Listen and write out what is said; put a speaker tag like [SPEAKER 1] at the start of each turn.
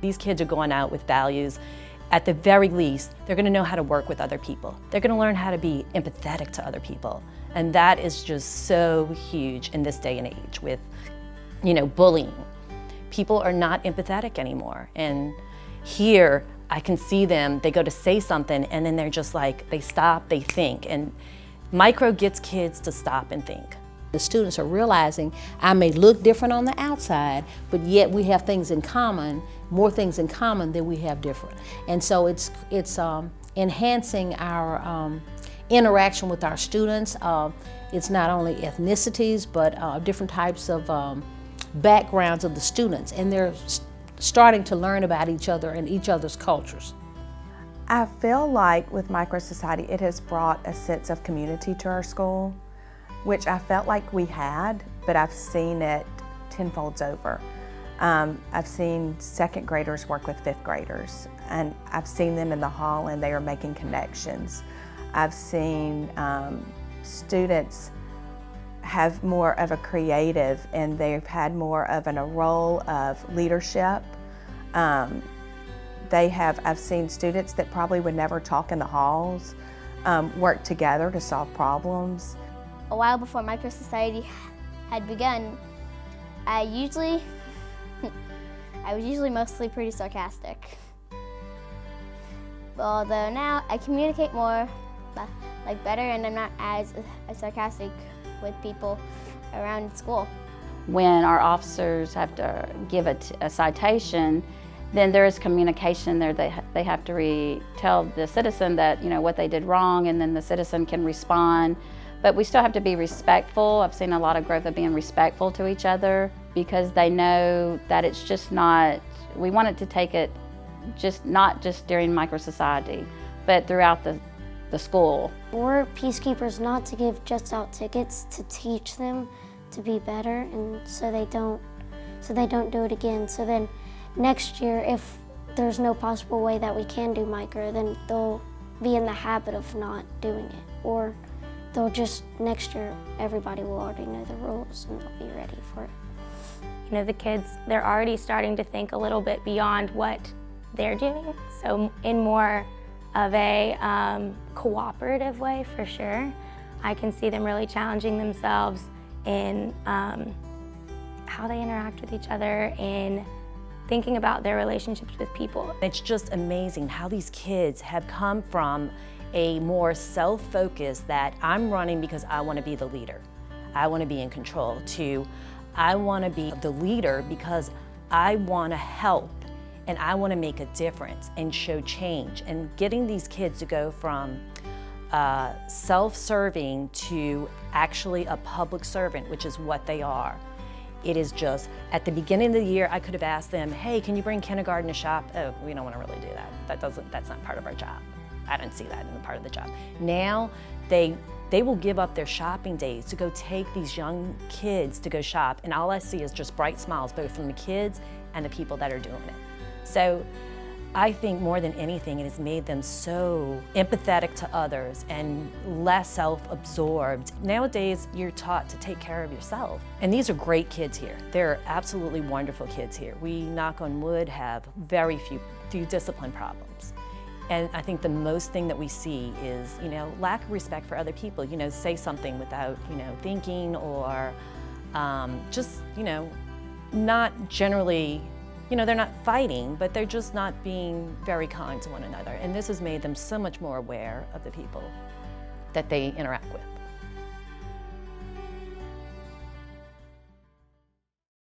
[SPEAKER 1] these kids are going out with values. At the very least, they're going to know how to work with other people. They're going to learn how to be empathetic to other people. And that is just so huge in this day and age with, bullying. People are not empathetic anymore. And here, I can see them, they go to say something and then they're just like, they stop, they think. And micro gets kids to stop and think.
[SPEAKER 2] The students are realizing I may look different on the outside, but yet we have things in common, more things in common than we have different. And so it's enhancing our interaction with our students. It's not only ethnicities, but different types of backgrounds of the students, and they're starting to learn about each other and each other's cultures.
[SPEAKER 3] I feel like with MicroSociety, it has brought a sense of community to our school, which I felt like we had, but I've seen it tenfold over. I've seen second graders work with fifth graders, and I've seen them in the hall and they are making connections. I've seen students have more of a creative, and they've had more of a role of leadership. I've seen students that probably would never talk in the halls work together to solve problems.
[SPEAKER 4] A while before MicroSociety had begun, I was usually mostly pretty sarcastic. Although now I communicate more, better, and I'm not as sarcastic with people around school.
[SPEAKER 5] When our officers have to give a citation, then there is communication there. They have to tell the citizen that what they did wrong, and then the citizen can respond. But we still have to be respectful. I've seen a lot of growth of being respectful to each other, because they know that it's just not, we wanted to take it not just during MicroSociety, but throughout the school.
[SPEAKER 6] We're peacekeepers not to give just out tickets, to teach them to be better, and so they don't do it again. So then next year, if there's no possible way that we can do micro, then they'll be in the habit of not doing it. Or next year, everybody will already know the rules and they'll be ready for it.
[SPEAKER 7] The kids, they're already starting to think a little bit beyond what they're doing. So in more of a cooperative way, for sure. I can see them really challenging themselves in how they interact with each other and thinking about their relationships with people.
[SPEAKER 1] It's just amazing how these kids have come from a more self-focus that I'm running because I want to be the leader. I want to be in control, to I want to be the leader because I want to help and I want to make a difference and show change. And getting these kids to go from self-serving to actually a public servant, which is what they are. It is just, at the beginning of the year, I could have asked them, hey, can you bring kindergarten to shop? Oh, we don't want to really do that. That's not part of our job. I didn't see that in the part of the job. Now, they will give up their shopping days to go take these young kids to go shop, and all I see is just bright smiles, both from the kids and the people that are doing it. So I think more than anything, it has made them so empathetic to others and less self-absorbed. Nowadays, you're taught to take care of yourself. And these are great kids here. They're absolutely wonderful kids here. We, knock on wood, have very few discipline problems. And I think the most thing that we see is, lack of respect for other people. Say something without, thinking, or just, not generally, they're not fighting, but they're just not being very kind to one another. And this has made them so much more aware of the people that they interact with.